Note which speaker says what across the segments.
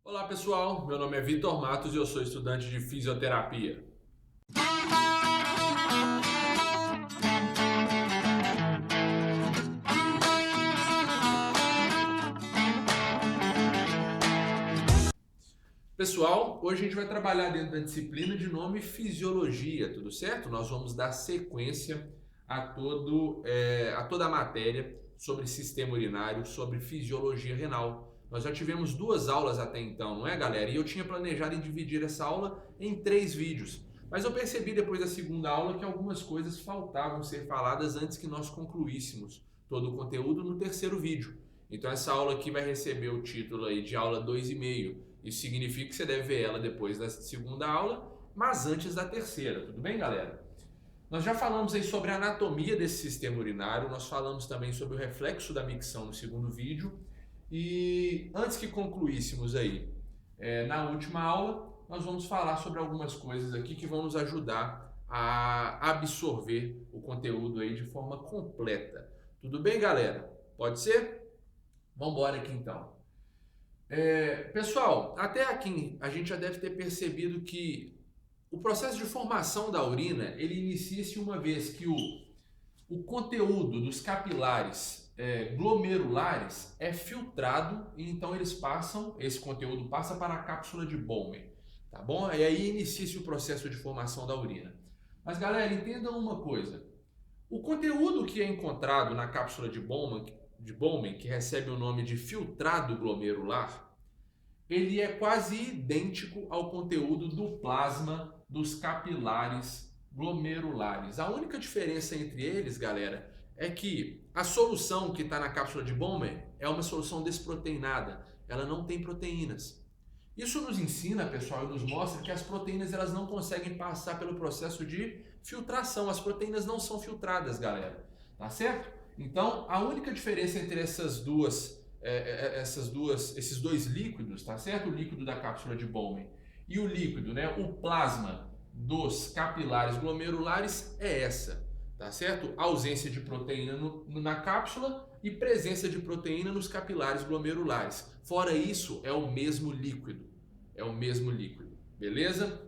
Speaker 1: Olá pessoal, meu nome é Vitor Matos e eu sou estudante de fisioterapia. Pessoal, hoje a gente vai trabalhar dentro da disciplina de nome Fisiologia, tudo certo? Nós vamos dar sequência a toda a matéria sobre sistema urinário, sobre fisiologia renal. Nós já tivemos 2 aulas até então, não é, galera? E eu tinha planejado em dividir essa aula em 3 vídeos. Mas eu percebi depois da segunda aula que algumas coisas faltavam ser faladas antes que nós concluíssemos todo o conteúdo no terceiro vídeo. Então essa aula aqui vai receber o título aí de aula 2,5. Isso significa que você deve ver ela depois da segunda aula, mas antes da terceira, tudo bem, galera? Nós já falamos aí sobre a anatomia desse sistema urinário, nós falamos também sobre o reflexo da micção no segundo vídeo. E antes que concluíssemos aí, na última aula, nós vamos falar sobre algumas coisas aqui que vão nos ajudar a absorver o conteúdo aí de forma completa. Tudo bem, galera? Pode ser? Vamos embora aqui então. Pessoal, até aqui a gente já deve ter percebido que o processo de formação da urina, ele inicia-se uma vez que o conteúdo dos capilares glomerulares é filtrado e então esse conteúdo passa para a cápsula de Bowman, tá bom? E aí inicia-se o processo de formação da urina. Mas galera, entendam uma coisa, o conteúdo que é encontrado na cápsula de Bowman, que recebe o nome de filtrado glomerular, ele é quase idêntico ao conteúdo do plasma dos capilares glomerulares. A única diferença entre eles, galera, é que a solução que está na cápsula de Bowman é uma solução desproteinada, ela não tem proteínas. Isso nos ensina, pessoal, e nos mostra que as proteínas elas não conseguem passar pelo processo de filtração. As proteínas não são filtradas, galera, tá certo? Então, a única diferença entre esses dois líquidos, tá certo? O líquido da cápsula de Bowman e o líquido, né, o plasma dos capilares glomerulares é essa, tá certo? Ausência de proteína na cápsula e presença de proteína nos capilares glomerulares. Fora isso, é o mesmo líquido. Beleza?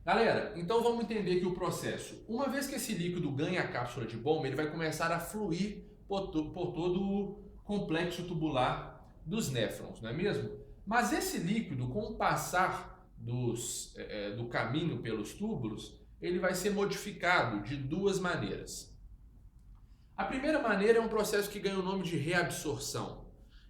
Speaker 1: Galera, então vamos entender aqui o processo. Uma vez que esse líquido ganha a cápsula de Bowman, ele vai começar a fluir por todo o complexo tubular dos néfrons, não é mesmo? Mas esse líquido, com o passar do caminho pelos túbulos, ele vai ser modificado de 2 maneiras. A primeira maneira é um processo que ganha o nome de reabsorção.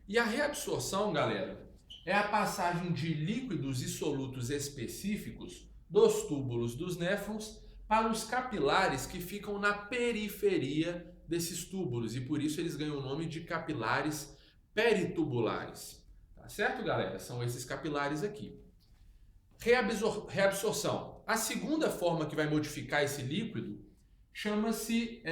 Speaker 1: E a reabsorção, galera, é a passagem de líquidos e solutos específicos dos túbulos dos néfrons para os capilares que ficam na periferia desses túbulos e por isso eles ganham o nome de capilares peritubulares. Tá certo, galera? São esses capilares aqui. Reabsorção. A segunda forma que vai modificar esse líquido chama-se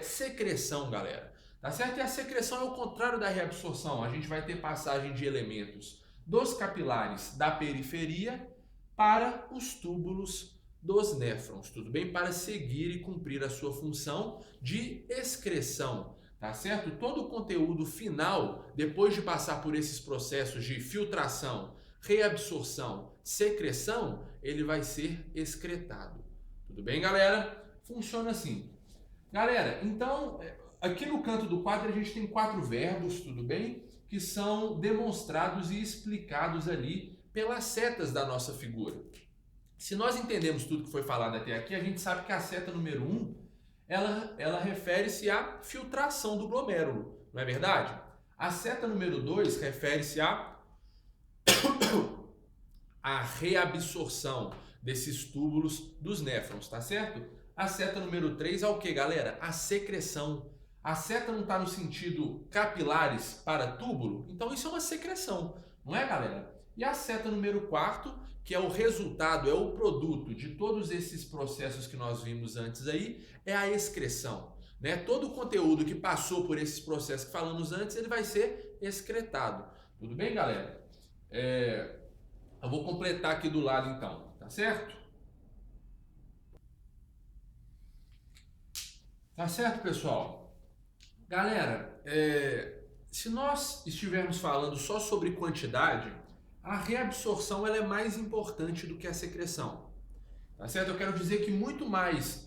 Speaker 1: secreção, galera. Tá certo? E a secreção é o contrário da reabsorção. A gente vai ter passagem de elementos dos capilares da periferia para os túbulos dos néfrons, tudo bem? Para seguir e cumprir a sua função de excreção, tá certo? Todo o conteúdo final, depois de passar por esses processos de filtração, reabsorção, secreção, ele vai ser excretado. Tudo bem, galera? Funciona assim. Galera, então, aqui no canto do quadro a gente tem 4 verbos, tudo bem? Que são demonstrados e explicados ali pelas setas da nossa figura. Se nós entendemos tudo que foi falado até aqui, a gente sabe que a seta número 1, ela refere-se à filtração do glomérulo, não é verdade? A seta número 2 refere-se à reabsorção desses túbulos dos néfrons, tá certo? A seta número 3 é o que, galera? A secreção. A seta não está no sentido capilares para túbulo, então isso é uma secreção, não é, galera? E a seta número 4, que é o resultado, é o produto de todos esses processos que nós vimos antes aí, é a excreção, né? Todo o conteúdo que passou por esses processos que falamos antes, ele vai ser excretado. Tudo bem, galera? Eu vou completar aqui do lado então, tá certo? Tá certo, pessoal? Galera, se nós estivermos falando só sobre quantidade, a reabsorção ela é mais importante do que a secreção. Tá certo? Eu quero dizer que muito mais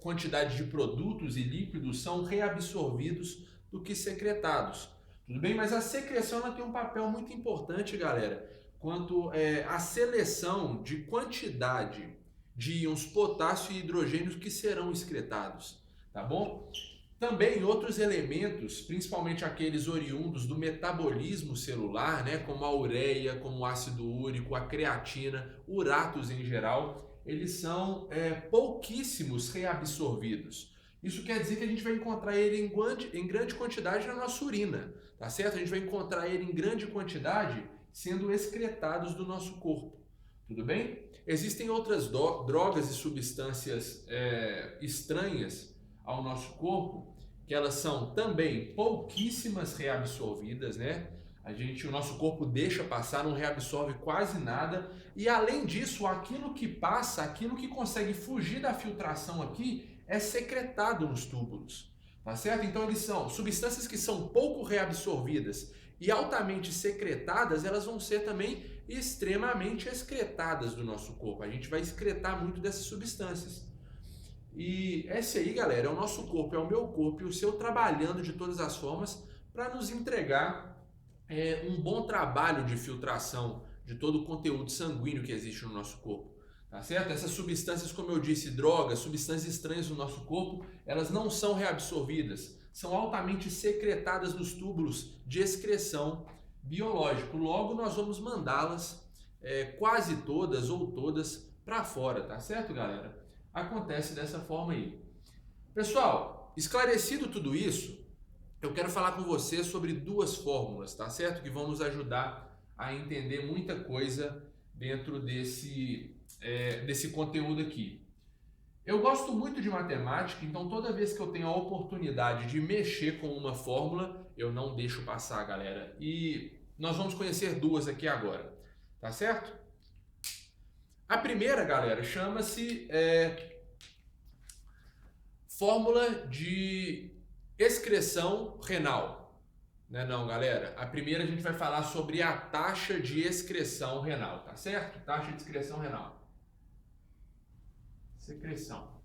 Speaker 1: quantidade de produtos e líquidos são reabsorvidos do que secretados. Tudo bem? Mas a secreção ela tem um papel muito importante, galera, quanto à seleção de quantidade de íons potássio e hidrogênio que serão excretados. Tá bom? Também outros elementos, principalmente aqueles oriundos do metabolismo celular, né, como a ureia, como o ácido úrico, a creatina, uratos em geral, eles são pouquíssimos reabsorvidos. Isso quer dizer que a gente vai encontrar ele em grande quantidade na nossa urina, tá certo? A gente vai encontrar ele em grande quantidade sendo excretados do nosso corpo, tudo bem? Existem outras drogas e substâncias estranhas ao nosso corpo, que elas são também pouquíssimas reabsorvidas, né? O nosso corpo deixa passar, não reabsorve quase nada, e além disso, aquilo que passa, aquilo que consegue fugir da filtração aqui, é secretado nos túbulos, tá certo? Então eles são substâncias que são pouco reabsorvidas e altamente secretadas, elas vão ser também extremamente excretadas do nosso corpo. A gente vai excretar muito dessas substâncias. E esse aí, galera, é o nosso corpo, é o meu corpo e o seu trabalhando de todas as formas para nos entregar um bom trabalho de filtração de todo o conteúdo sanguíneo que existe no nosso corpo, tá certo? Essas substâncias, como eu disse, drogas, substâncias estranhas no nosso corpo, elas não são reabsorvidas, são altamente secretadas nos túbulos de excreção biológico. Logo, nós vamos mandá-las quase todas ou todas para fora, tá certo, galera? Acontece dessa forma aí. Pessoal, esclarecido tudo isso, eu quero falar com você sobre duas fórmulas, tá certo? Que vão nos ajudar a entender muita coisa dentro desse conteúdo aqui. Eu gosto muito de matemática, então toda vez que eu tenho a oportunidade de mexer com uma fórmula, eu não deixo passar, galera. E nós vamos conhecer duas aqui agora, tá certo? A primeira, galera, chama-se fórmula de excreção renal. Não, galera. A primeira a gente vai falar sobre a taxa de excreção renal, tá certo? Taxa de excreção renal. Secreção.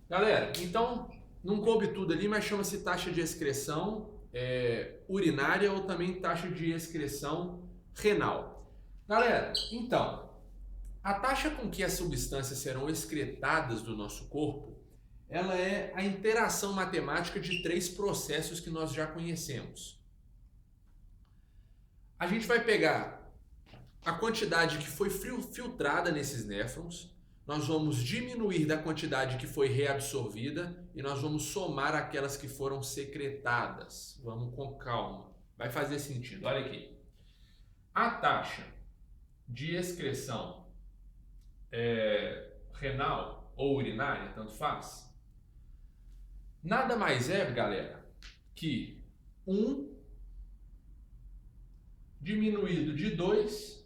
Speaker 1: Galera, então, não coube tudo ali, mas chama-se taxa de excreção urinária ou também taxa de excreção renal. Galera, então, a taxa com que as substâncias serão excretadas do nosso corpo, ela é a interação matemática de três processos que nós já conhecemos. A gente vai pegar a quantidade que foi filtrada nesses néfrons, nós vamos diminuir da quantidade que foi reabsorvida e nós vamos somar aquelas que foram secretadas. Vamos com calma, vai fazer sentido. Olha aqui. A taxa de excreção renal ou urinária, tanto faz, nada mais é, galera, que 1 diminuído de 2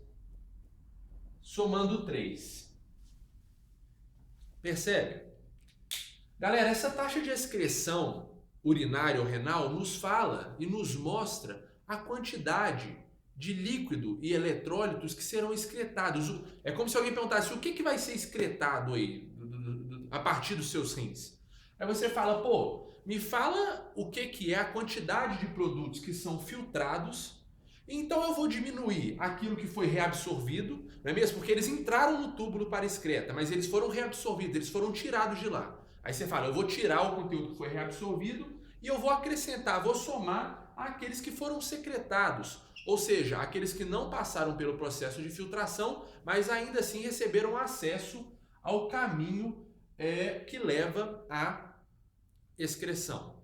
Speaker 1: somando 3. Percebe? Galera, essa taxa de excreção urinária ou renal nos fala e nos mostra a quantidade de líquido e eletrólitos que serão excretados. É como se alguém perguntasse o que vai ser excretado aí a partir dos seus rins. Aí você fala, pô, me fala o que é a quantidade de produtos que são filtrados, então eu vou diminuir aquilo que foi reabsorvido, não é mesmo? Porque eles entraram no túbulo para excreta, mas eles foram reabsorvidos, eles foram tirados de lá. Aí você fala, eu vou tirar o conteúdo que foi reabsorvido e eu vou acrescentar, vou somar aqueles que foram secretados, ou seja, aqueles que não passaram pelo processo de filtração, mas ainda assim receberam acesso ao caminho que leva à excreção.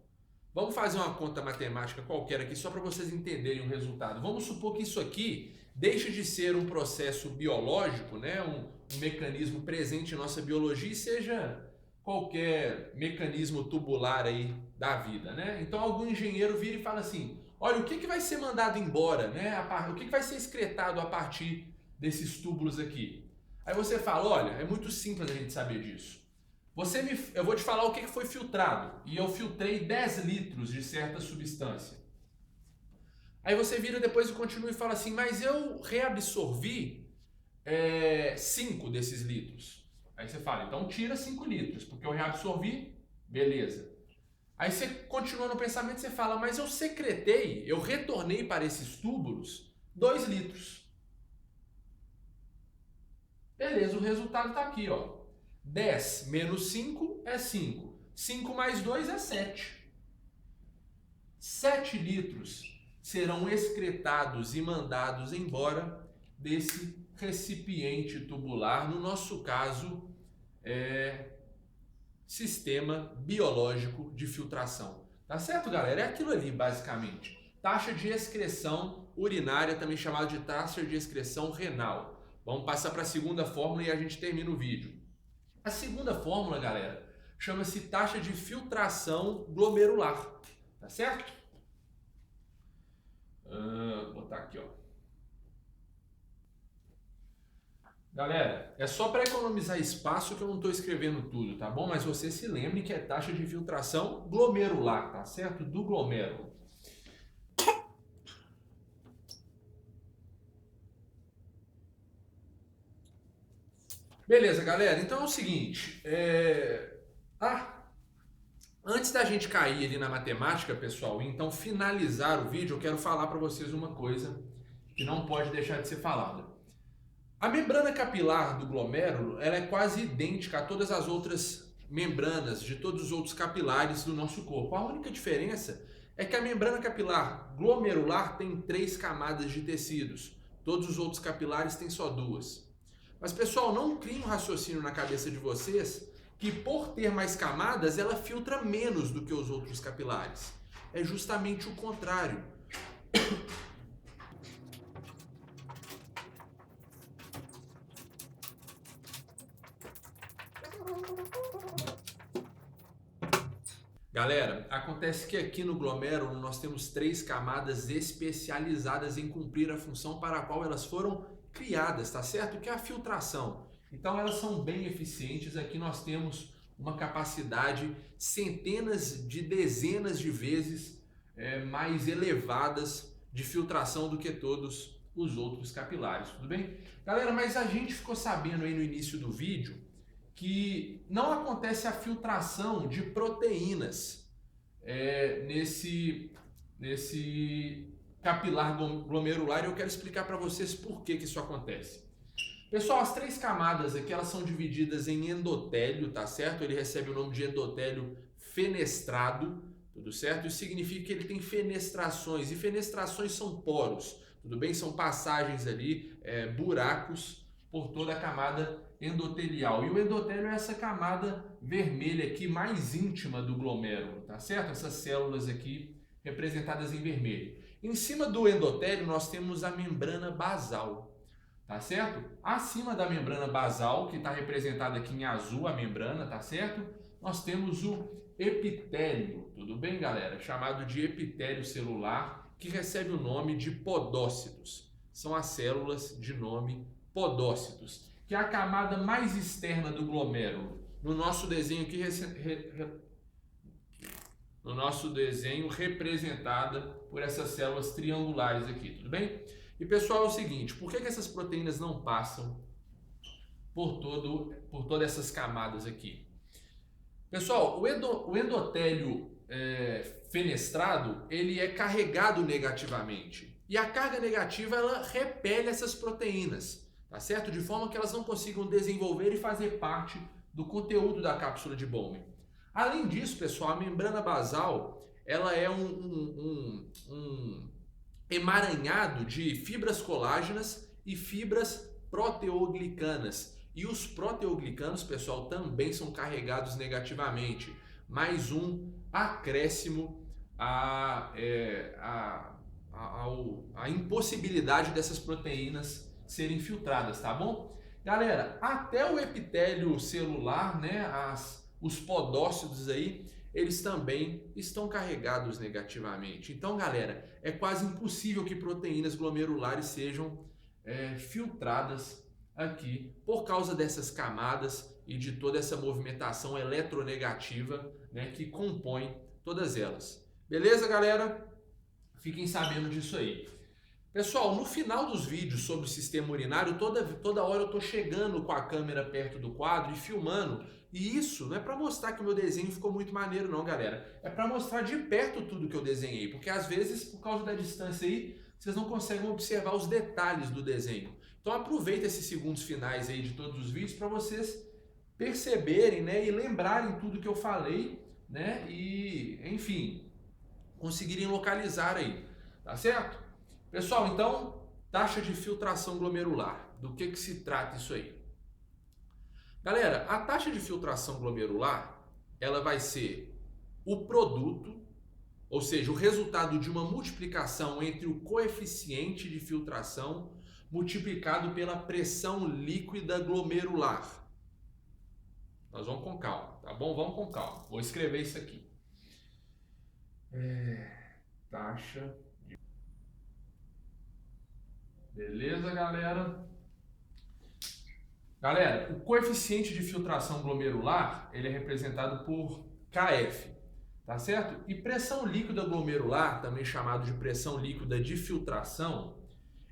Speaker 1: Vamos fazer uma conta matemática qualquer aqui só para vocês entenderem o resultado. Vamos supor que isso aqui deixe de ser um processo biológico, né? um mecanismo presente em nossa biologia e seja qualquer mecanismo tubular aí da vida, né? Então algum engenheiro vira e fala assim, olha, o que vai ser mandado embora, né? O que vai ser excretado a partir desses túbulos aqui? Aí você fala, olha, é muito simples a gente saber disso. Eu vou te falar o que foi filtrado, e eu filtrei 10 litros de certa substância. Aí você vira depois e continua e fala assim, mas eu reabsorvi 5 desses litros. Aí você fala, então tira 5 litros, porque eu reabsorvi, beleza. Aí você continua no pensamento e você fala, mas eu secretei, eu retornei para esses túbulos 2 litros. Beleza, o resultado está aqui, ó. 10 menos 5 é 5. 5 mais 2 é 7. 7 litros serão excretados e mandados embora desse recipiente tubular, no nosso caso, sistema biológico de filtração. Tá certo, galera? É aquilo ali, basicamente. Taxa de excreção urinária, também chamada de taxa de excreção renal. Vamos passar para a segunda fórmula e a gente termina o vídeo. A segunda fórmula, galera, chama-se taxa de filtração glomerular. Tá certo? Vou botar aqui, ó. Galera, é só para economizar espaço que eu não estou escrevendo tudo, tá bom? Mas você se lembre que é taxa de filtração glomerular, tá certo? Do glomérulo. Beleza, galera. Então é o seguinte. Antes da gente cair ali na matemática, pessoal, e então finalizar o vídeo, eu quero falar para vocês uma coisa que não pode deixar de ser falada. A membrana capilar do glomérulo, ela é quase idêntica a todas as outras membranas de todos os outros capilares do nosso corpo. A única diferença é que a membrana capilar glomerular tem 3 camadas de tecidos. Todos os outros capilares têm só 2. Mas, pessoal, não criem um raciocínio na cabeça de vocês que por ter mais camadas, ela filtra menos do que os outros capilares. É justamente o contrário. Galera, acontece que aqui no glomérulo nós temos 3 camadas especializadas em cumprir a função para a qual elas foram criadas, tá certo? Que é a filtração. Então elas são bem eficientes. Aqui nós temos uma capacidade centenas de dezenas de vezes mais elevadas de filtração do que todos os outros capilares, tudo bem? Galera, mas a gente ficou sabendo aí no início do vídeo que não acontece a filtração de proteínas nesse capilar glomerular, e eu quero explicar para vocês por que isso acontece. Pessoal, as 3 camadas aqui, elas são divididas em endotélio, tá certo? Ele recebe o nome de endotélio fenestrado, tudo certo? Isso significa que ele tem fenestrações, e fenestrações são poros, tudo bem? São passagens ali, buracos por toda a camada endotelial. E o endotélio é essa camada vermelha aqui, mais íntima do glomérulo, tá certo? Essas células aqui representadas em vermelho. Em cima do endotélio nós temos a membrana basal, tá certo? Acima da membrana basal, que está representada aqui em azul a membrana, tá certo? Nós temos o epitélio, tudo bem, galera? Chamado de epitélio celular, que recebe o nome de podócitos. São as células de nome podócitos, que é a camada mais externa do glomérulo. No nosso desenho aqui, representada por essas células triangulares aqui, tudo bem? E pessoal, é o seguinte, por que essas proteínas não passam por todas essas camadas aqui? Pessoal, o endotélio fenestrado, ele é carregado negativamente. E a carga negativa, ela repele essas proteínas, tá certo? De forma que elas não consigam desenvolver e fazer parte do conteúdo da cápsula de Bowman. Além disso, pessoal, a membrana basal, ela é um emaranhado de fibras colágenas e fibras proteoglicanas. E os proteoglicanos, pessoal, também são carregados negativamente. Mais um acréscimo à impossibilidade dessas proteínas serem filtradas, tá bom? Galera, até o epitélio celular, né, os podócitos aí, eles também estão carregados negativamente. Então, galera, é quase impossível que proteínas glomerulares sejam filtradas aqui por causa dessas camadas e de toda essa movimentação eletronegativa, né, que compõe todas elas. Beleza, galera? Fiquem sabendo disso aí. Pessoal, no final dos vídeos sobre o sistema urinário, toda hora eu estou chegando com a câmera perto do quadro e filmando. E isso não é para mostrar que o meu desenho ficou muito maneiro não, galera. É para mostrar de perto tudo que eu desenhei. Porque às vezes, por causa da distância aí, vocês não conseguem observar os detalhes do desenho. Então aproveita esses segundos finais aí de todos os vídeos para vocês perceberem, né, e lembrarem tudo que eu falei, né, e, enfim, conseguirem localizar aí, tá certo? Pessoal, então, taxa de filtração glomerular. Do que se trata isso aí? Galera, a taxa de filtração glomerular, ela vai ser o produto, ou seja, o resultado de uma multiplicação entre o coeficiente de filtração multiplicado pela pressão líquida glomerular. Nós vamos com calma, tá bom? Vamos com calma. Vou escrever isso aqui. Taxa de... Beleza, galera? Galera, o coeficiente de filtração glomerular, ele é representado por KF, tá certo? E pressão líquida glomerular, também chamado de pressão líquida de filtração,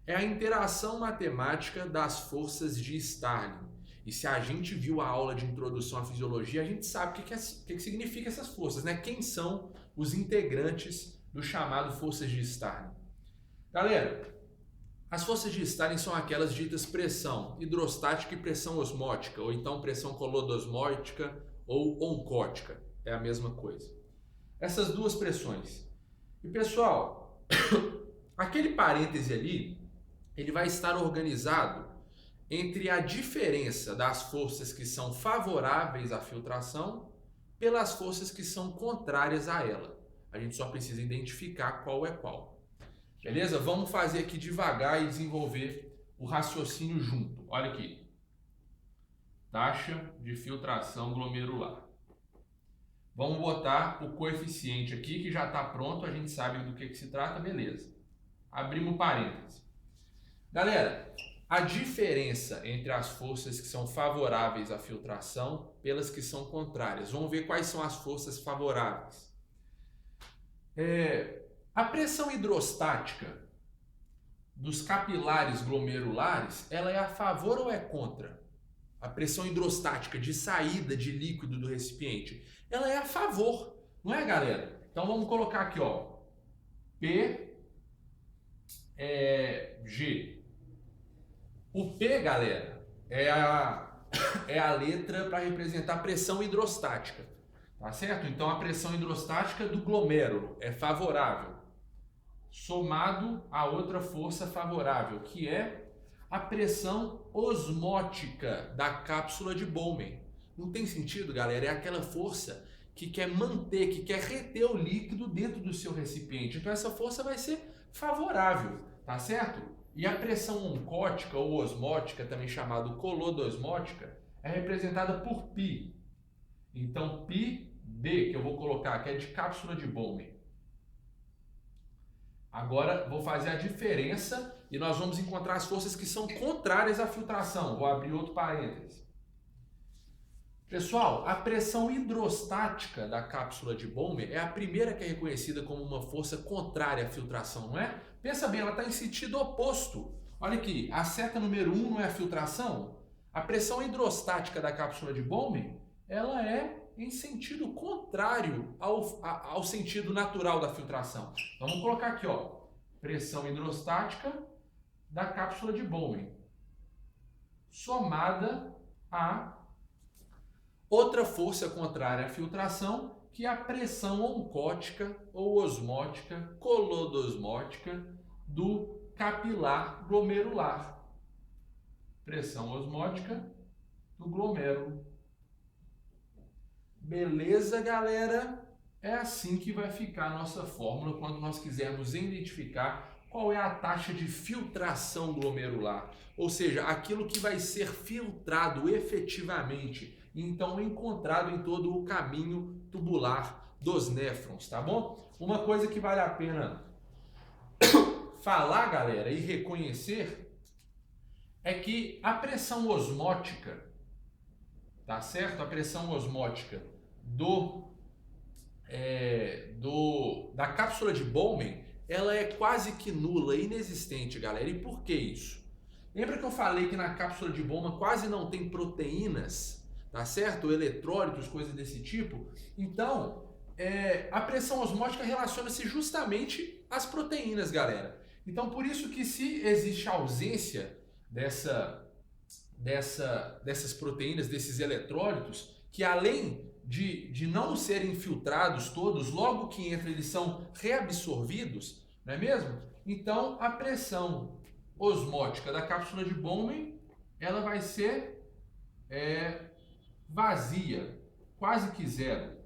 Speaker 1: é a interação matemática das forças de Starling. E se a gente viu a aula de introdução à fisiologia, a gente sabe o que significa essas forças, né? Quem são os integrantes do chamado forças de Starling. Galera, as forças de Starling são aquelas ditas pressão hidrostática e pressão osmótica, ou então pressão colodosmótica ou oncótica. É a mesma coisa. Essas duas pressões. E pessoal, aquele parêntese ali, ele vai estar organizado entre a diferença das forças que são favoráveis à filtração pelas forças que são contrárias a ela. A gente só precisa identificar qual é qual. Beleza? Vamos fazer aqui devagar e desenvolver o raciocínio junto. Olha aqui. Taxa de filtração glomerular. Vamos botar o coeficiente aqui, que já está pronto, a gente sabe do que se trata, beleza. Abrimos parênteses. Galera, a diferença entre as forças que são favoráveis à filtração pelas que são contrárias. Vamos ver quais são as forças favoráveis. A pressão hidrostática dos capilares glomerulares, ela é a favor ou é contra? A pressão hidrostática de saída de líquido do recipiente, ela é a favor, não é, galera? Então vamos colocar aqui, ó, G. O P, galera, é a letra para representar a pressão hidrostática, tá certo? Então a pressão hidrostática do glomérulo é favorável, somado a outra força favorável, que é a pressão osmótica da cápsula de Bowman. Não tem sentido, galera? É aquela força que quer manter, que quer reter o líquido dentro do seu recipiente. Então essa força vai ser favorável, tá certo? E a pressão oncótica ou osmótica, também chamada colodosmótica, é representada por π. Então πB, que eu vou colocar, que é de cápsula de Bowman. Agora vou fazer a diferença e nós vamos encontrar as forças que são contrárias à filtração. Vou abrir outro parênteses. Pessoal, a pressão hidrostática da cápsula de Bowman é a primeira que é reconhecida como uma força contrária à filtração, não é? Pensa bem, ela está em sentido oposto. Olha aqui, a seta número 1 não é a filtração? A pressão hidrostática da cápsula de Bowman, ela é em sentido contrário ao sentido natural da filtração. Então vamos colocar aqui, ó, pressão hidrostática da cápsula de Bowman, somada a outra força contrária à filtração, que é a pressão oncótica ou osmótica, colodosmótica do capilar glomerular. Pressão osmótica do glomérulo. Beleza, galera? É assim que vai ficar a nossa fórmula quando nós quisermos identificar qual é a taxa de filtração glomerular, ou seja, aquilo que vai ser filtrado efetivamente, então encontrado em todo o caminho tubular dos néfrons, tá bom? Uma coisa que vale a pena falar, galera, e reconhecer é que a pressão osmótica, tá certo? A pressão osmótica da cápsula de Bowman, ela é quase que nula, inexistente, galera. E por que isso? Lembra que eu falei que na cápsula de Bowman quase não tem proteínas, tá certo? Eletrólitos, coisas desse tipo. Então, a pressão osmótica relaciona-se justamente às proteínas, galera. Então, por isso que se existe ausência dessas proteínas, desses eletrólitos, que além de não serem filtrados todos, logo que entram eles são reabsorvidos, não é mesmo? Então, a pressão osmótica da cápsula de Bowman, ela vai ser vazia, quase que zero,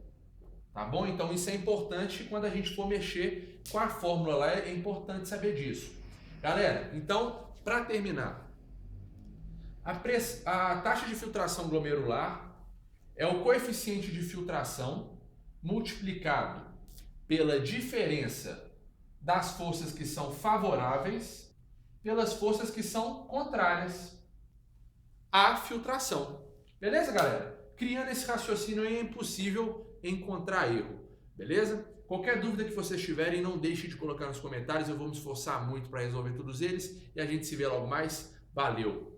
Speaker 1: tá bom? Então isso é importante quando a gente for mexer com a fórmula lá, é importante saber disso. Galera, então, para terminar, a taxa de filtração glomerular é o coeficiente de filtração multiplicado pela diferença das forças que são favoráveis pelas forças que são contrárias à filtração. Beleza, galera? Criando esse raciocínio aí é impossível encontrar erro. Beleza? Qualquer dúvida que vocês tiverem, não deixe de colocar nos comentários. Eu vou me esforçar muito para resolver todos eles. E a gente se vê logo mais. Valeu!